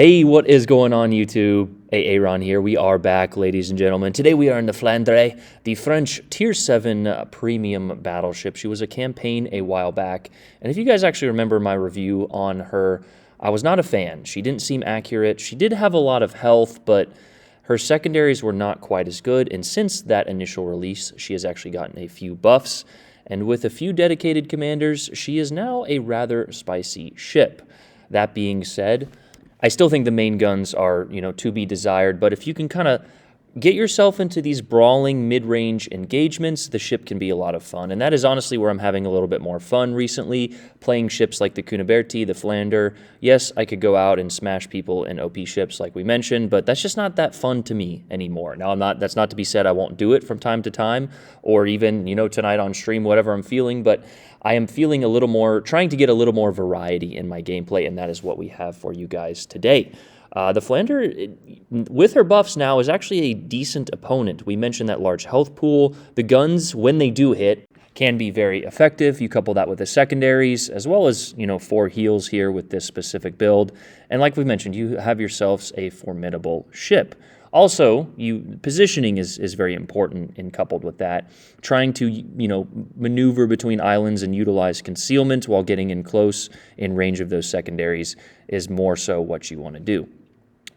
Hey, what is going on, YouTube? Aaron here. We are back, ladies and gentlemen. Today we are in the Flandre, the French Tier 7 premium battleship. She was a campaign a while back, and if you guys actually remember my review on her, I was not a fan. She didn't seem accurate. She did have a lot of health, but her secondaries were not quite as good, and since that initial release, she has actually gotten a few buffs, and with a few dedicated commanders, she is now a rather spicy ship. That being said, I still think the main guns are, to be desired, but if you can kind of get yourself into these brawling mid-range engagements, the ship can be a lot of fun. And that is honestly where I'm having a little bit more fun recently, playing ships like the Cuniberti, the Flandre. Yes, I could go out and smash people in OP ships like we mentioned, but that's just not that fun to me anymore. Now, that's not to be said I won't do it from time to time, or even, tonight on stream, whatever I'm feeling, but I am feeling trying to get a little more variety in my gameplay, and that is what we have for you guys today. The Flandre, with her buffs now, is actually a decent opponent. We mentioned that large health pool. The guns, when they do hit, can be very effective. You couple that with the secondaries, as well as, 4 heals here with this specific build. And like we mentioned, you have yourselves a formidable ship. Also, positioning is very important and coupled with that. Trying to, maneuver between islands and utilize concealment while getting in close in range of those secondaries is more so what you want to do.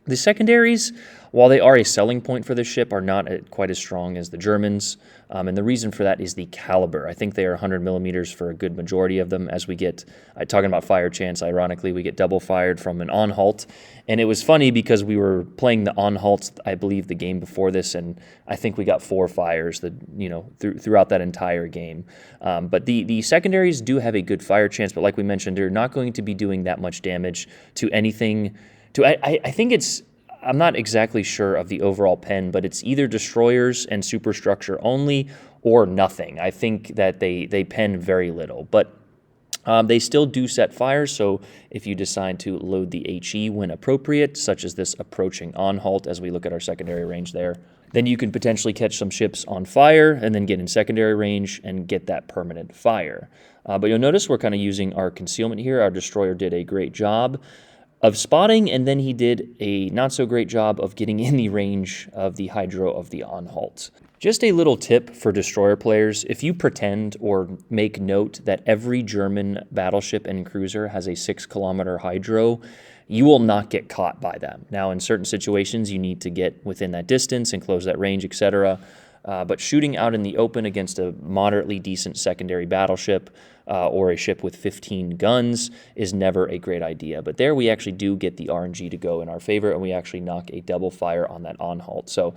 The secondaries, while they are a selling point for this ship, are not quite as strong as the Germans, and the reason for that is the caliber. I think they are 100 millimeters for a good majority of them. As we get, talking about fire chance, ironically, we get double fired from an on-halt, and it was funny because we were playing the on-halts, I believe, the game before this, and I think we got 4 fires throughout that entire game. But the secondaries do have a good fire chance, but like we mentioned, they're not going to be doing that much damage to anything. I think I'm not exactly sure of the overall pen, but it's either destroyers and superstructure only or nothing. I think that they pen very little, but they still do set fires, so if you decide to load the HE when appropriate, such as this approaching on-halt as we look at our secondary range there, then you can potentially catch some ships on fire and then get in secondary range and get that permanent fire. But you'll notice we're kind of using our concealment here. Our destroyer did a great job of spotting, and then he did a not-so-great job of getting in the range of the hydro of the on-halt. Just a little tip for destroyer players: if you pretend or make note that every German battleship and cruiser has a 6-kilometer hydro, you will not get caught by them. Now, in certain situations, you need to get within that distance and close that range, etc., but shooting out in the open against a moderately decent secondary battleship or a ship with 15 guns is never a great idea. But there we actually do get the RNG to go in our favor, and we actually knock a double fire on that on-halt. So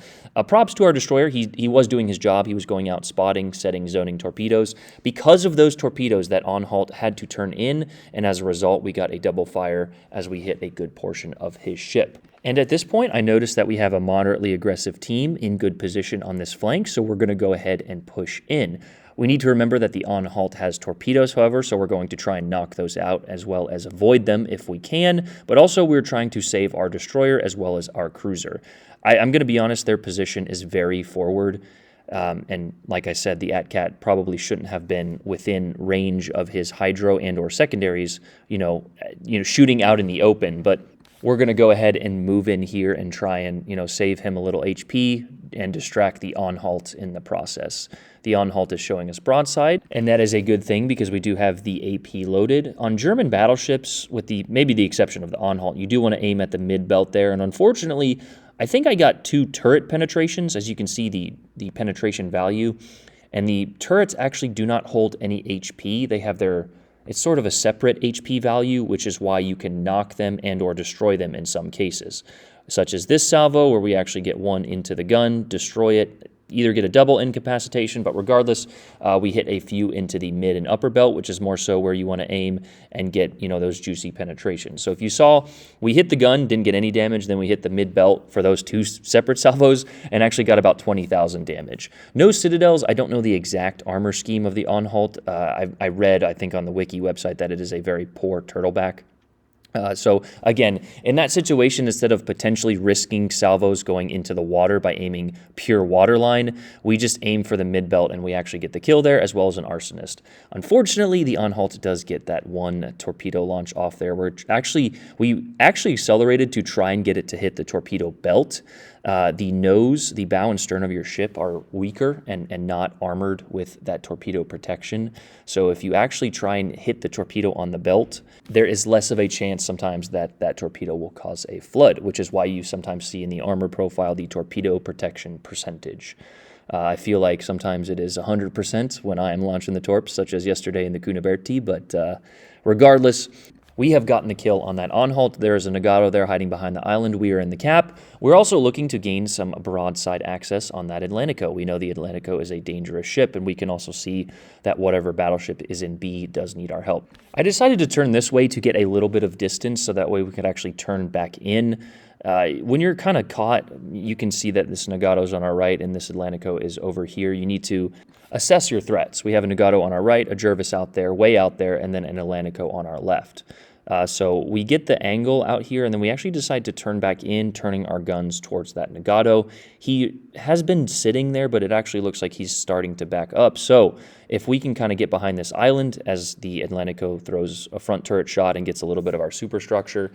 props to our destroyer. He was doing his job. He was going out spotting, setting, zoning torpedoes. Because of those torpedoes, that on-halt had to turn in, and as a result, we got a double fire as we hit a good portion of his ship. And at this point, I noticed that we have a moderately aggressive team in good position on this flank, so we're going to go ahead and push in. We need to remember that the on-halt has torpedoes, however, so we're going to try and knock those out as well as avoid them if we can, but also we're trying to save our destroyer as well as our cruiser. I'm going to be honest, their position is very forward, and like I said, the ATCAT probably shouldn't have been within range of his hydro and or secondaries, shooting out in the open, but we're going to go ahead and move in here and try and, save him a little HP and distract the on-halt in the process. The on-halt is showing us broadside, and that is a good thing because we do have the AP loaded. On German battleships, with maybe the exception of the on-halt, you do want to aim at the mid-belt there, and unfortunately, I think I got 2 turret penetrations, as you can see the penetration value, and the turrets actually do not hold any HP. They have it's sort of a separate HP value, which is why you can knock them and or destroy them in some cases, such as this salvo where we actually get 1 into the gun, destroy it, either get a double incapacitation, but regardless, we hit a few into the mid and upper belt, which is more so where you want to aim and get, those juicy penetrations. So if you saw, we hit the gun, didn't get any damage, then we hit the mid belt for those 2 separate salvos and actually got about 20,000 damage. No citadels. I don't know the exact armor scheme of the on-halt. I read, I think on the wiki website, that it is a very poor turtleback. So again, in that situation, instead of potentially risking salvos going into the water by aiming pure water line, we just aim for the mid belt and we actually get the kill there, as well as an arsonist. Unfortunately, the Anhalt does get that one torpedo launch off there. We actually accelerated to try and get it to hit the torpedo belt. The nose, the bow and stern of your ship are weaker and not armored with that torpedo protection. So if you actually try and hit the torpedo on the belt, there is less of a chance sometimes that that torpedo will cause a flood, which is why you sometimes see in the armor profile the torpedo protection percentage. I feel like sometimes it is 100% when I am launching the torps, such as yesterday in the Cuniverti, but regardless, we have gotten the kill on that Anhalt. There is a Nagato there hiding behind the island. We are in the cap. We're also looking to gain some broadside access on that Atlantico. We know the Atlantico is a dangerous ship, and we can also see that whatever battleship is in B does need our help. I decided to turn this way to get a little bit of distance, so that way we could actually turn back in. When you're kind of caught, you can see that this Nagato is on our right and this Atlantico is over here. You need to assess your threats. We have a Nagato on our right, a Jervis out there, way out there, and then an Atlantico on our left. So we get the angle out here, and then we actually decide to turn back in, turning our guns towards that Nagato. He has been sitting there, but it actually looks like he's starting to back up. So if we can kind of get behind this island as the Atlantico throws a front turret shot and gets a little bit of our superstructure,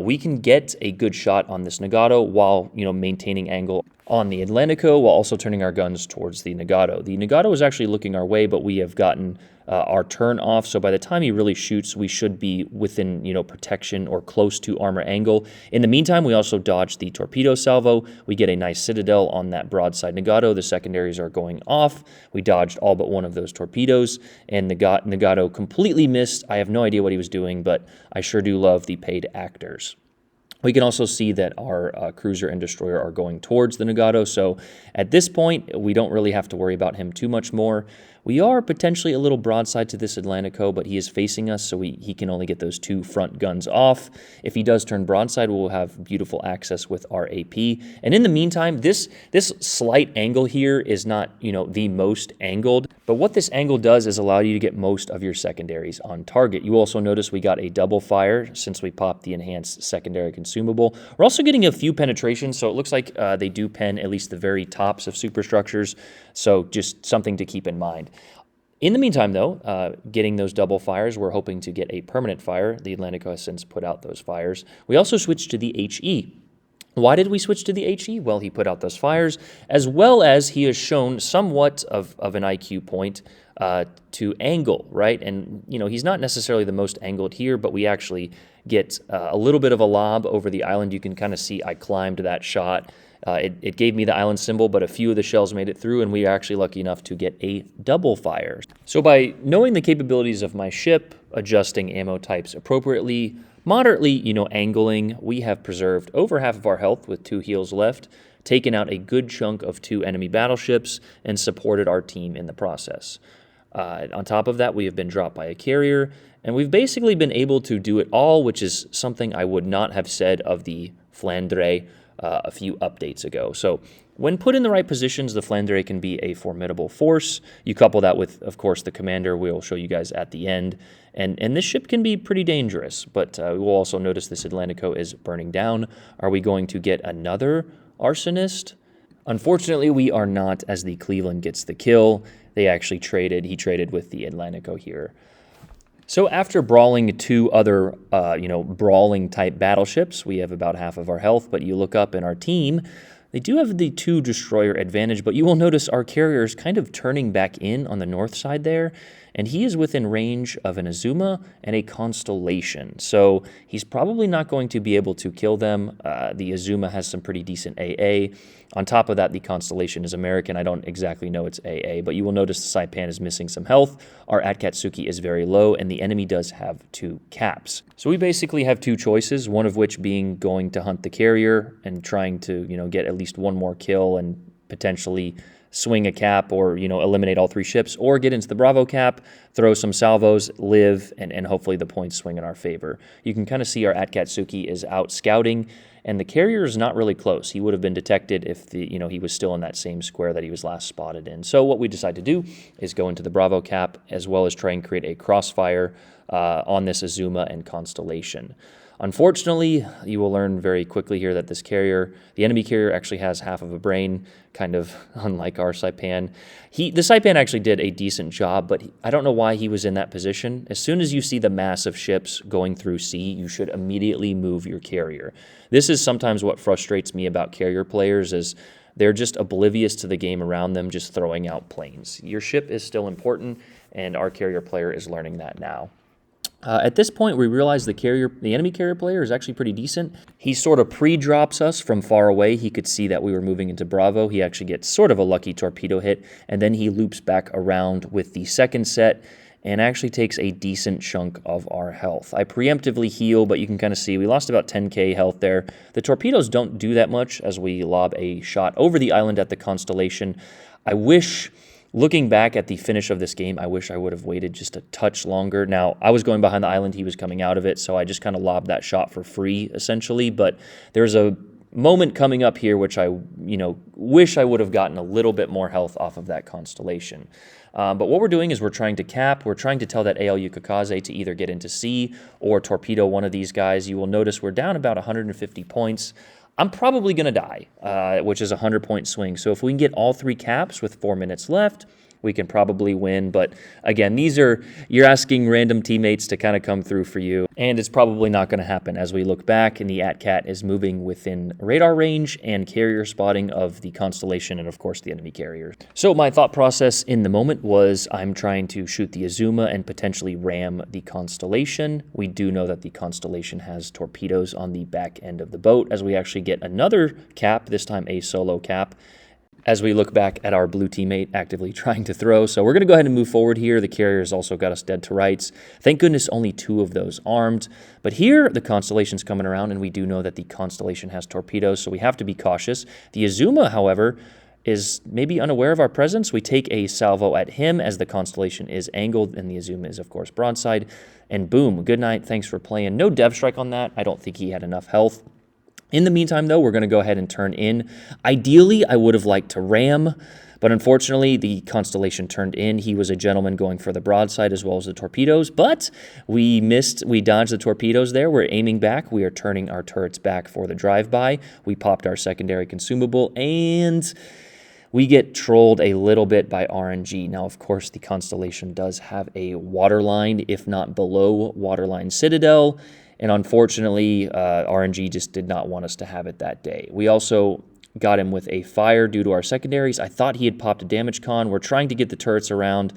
we can get a good shot on this Nagato while maintaining angle on the Atlantico, while also turning our guns towards the Nagato. The Nagato is actually looking our way, but we have gotten our turn off, so by the time he really shoots, we should be within protection or close to armor angle. In the meantime, we also dodge the torpedo salvo. We get a nice citadel on that broadside Nagato. The secondaries are going off. We dodged all but one of those torpedoes, and Nagato completely missed. I have no idea what he was doing, but I sure do love the paid actors. We can also see that our cruiser and destroyer are going towards the Nagato, so at this point, we don't really have to worry about him too much more. We are potentially a little broadside to this Atlantico, but he is facing us, so he can only get those two front guns off. If he does turn broadside, we'll have beautiful access with our AP. And in the meantime, this slight angle here is not, the most angled, but what this angle does is allow you to get most of your secondaries on target. You also notice we got a double fire since we popped the enhanced secondary consumable. We're also getting a few penetrations, so it looks like they do pen at least the very tops of superstructures, so just something to keep in mind. In the meantime, though, getting those double fires, we're hoping to get a permanent fire. The Atlantico has since put out those fires. We also switched to the HE. Why did we switch to the HE? Well, he put out those fires, as well as he has shown somewhat of an IQ point to angle, right? And, he's not necessarily the most angled here, but we actually get a little bit of a lob over the island. You can kind of see I climbed that shot. It gave me the island symbol, but a few of the shells made it through, and we are actually lucky enough to get a double fire. So by knowing the capabilities of my ship, adjusting ammo types appropriately, moderately, angling, we have preserved over half of our health with 2 heals left, taken out a good chunk of 2 enemy battleships, and supported our team in the process. On top of that, we have been dropped by a carrier, and we've basically been able to do it all, which is something I would not have said of the Flandre a few updates ago. So when put in the right positions, the Flandre can be a formidable force. You couple that with, of course, the commander we'll show you guys at the end, and this ship can be pretty dangerous, but we'll also notice this Atlantico is burning down. Are we going to get another arsonist? Unfortunately, we are not, as the Cleveland gets the kill. They actually traded. He traded with the Atlantico here. So after brawling 2 other, brawling-type battleships, we have about half of our health, but you look up in our team, they do have the 2 destroyer advantage, but you will notice our carrier is kind of turning back in on the north side there, and he is within range of an Azuma and a Constellation. So he's probably not going to be able to kill them. The Azuma has some pretty decent AA. On top of that, the Constellation is American. I don't exactly know its AA, but you will notice the Saipan is missing some health. Our Atkatsuki is very low, and the enemy does have 2 caps. So we basically have 2 choices, one of which being going to hunt the carrier and trying to, get at least one more kill and potentially swing a cap or, eliminate all 3 ships, or get into the Bravo cap, throw some salvos, live, and hopefully the points swing in our favor. You can kind of see our Atkatsuki is out scouting, and the carrier is not really close. He would have been detected if he was still in that same square that he was last spotted in. So what we decide to do is go into the Bravo cap, as well as try and create a crossfire on this Azuma and Constellation. Unfortunately, you will learn very quickly here that this carrier, the enemy carrier, actually has half of a brain, kind of unlike our Saipan. The Saipan actually did a decent job, but I don't know why he was in that position. As soon as you see the mass of ships going through sea, you should immediately move your carrier. This is sometimes what frustrates me about carrier players is they're just oblivious to the game around them, just throwing out planes. Your ship is still important, and our carrier player is learning that now. At this point, we realize the enemy carrier player is actually pretty decent. He sort of pre-drops us from far away. He could see that we were moving into Bravo. He actually gets sort of a lucky torpedo hit, and then he loops back around with the second set and actually takes a decent chunk of our health. I preemptively heal, but you can kind of see we lost about 10k health there. The torpedoes don't do that much as we lob a shot over the island at the Constellation. Looking back at the finish of this game, I wish I would have waited just a touch longer. Now, I was going behind the island, he was coming out of it, so I just kind of lobbed that shot for free, essentially. But there's a moment coming up here which I wish I would have gotten a little bit more health off of that Constellation. But what we're doing is we're trying to cap. We're trying to tell that ALU Kakaze to either get into sea or torpedo one of these guys. You will notice we're down about 150 points. I'm probably going to die, which is a 100-point swing. So if we can get all 3 caps with 4 minutes left, we can probably win. But again, you're asking random teammates to kind of come through for you, and it's probably not going to happen as we look back and the ATCAT is moving within radar range and carrier spotting of the Constellation and, of course, the enemy carriers. So my thought process in the moment was I'm trying to shoot the Azuma and potentially ram the Constellation. We do know that the Constellation has torpedoes on the back end of the boat as we actually get another cap, this time a solo cap, as we look back at our blue teammate actively trying to throw. So we're going to go ahead and move forward here. The carrier's also got us dead to rights. Thank goodness only 2 of those armed. But here, the Constellation's coming around, and we do know that the Constellation has torpedoes, so we have to be cautious. The Azuma, however, is maybe unaware of our presence. We take a salvo at him as the Constellation is angled, and the Azuma is, of course, broadside. And boom, good night, thanks for playing. No dev strike on that. I don't think he had enough health. In the meantime, though, we're going to go ahead and turn in. Ideally, I would have liked to ram, but unfortunately, the Constellation turned in. He was a gentleman going for the broadside as well as the torpedoes, but we missed. We dodged the torpedoes there. We're aiming back. We are turning our turrets back for the drive-by. We popped our secondary consumable, and we get trolled a little bit by RNG. Now, of course, the Constellation does have a waterline, if not below waterline citadel. And unfortunately, RNG just did not want us to have it that day. We also got him with a fire due to our secondaries. I thought he had popped a damage con. We're trying to get the turrets around,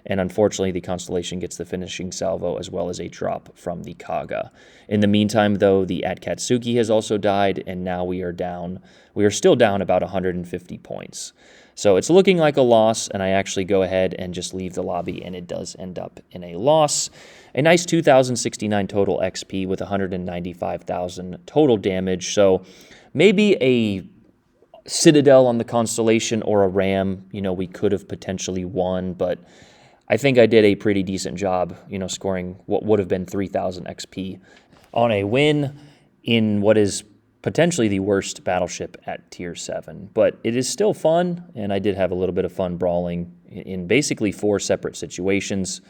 and unfortunately, the Constellation gets the finishing salvo as well as a drop from the Kaga. In the meantime, though, the Atkatsuki has also died, and now we are down. We are still down about 150 points. So it's looking like a loss, and I actually go ahead and just leave the lobby, and it does end up in a loss. A nice 2,069 total XP with 195,000 total damage. So maybe a Citadel on the Constellation or a Ram, we could have potentially won, but I think I did a pretty decent job, scoring what would have been 3,000 XP on a win in what is potentially the worst battleship at Tier 7. But it is still fun, and I did have a little bit of fun brawling in basically 4 separate situations,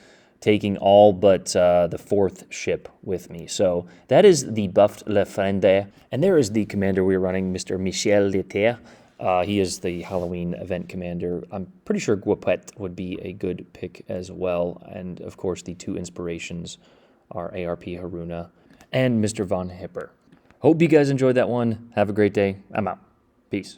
taking all but the 4th ship with me. So that is the buffed Le Flandre, and there is the commander we are running, Mr. Michel Leterre. He is the Halloween event commander. I'm pretty sure Guapet would be a good pick as well. And, of course, the 2 inspirations are ARP Haruna and Mr. Von Hipper. Hope you guys enjoyed that one. Have a great day. I'm out. Peace.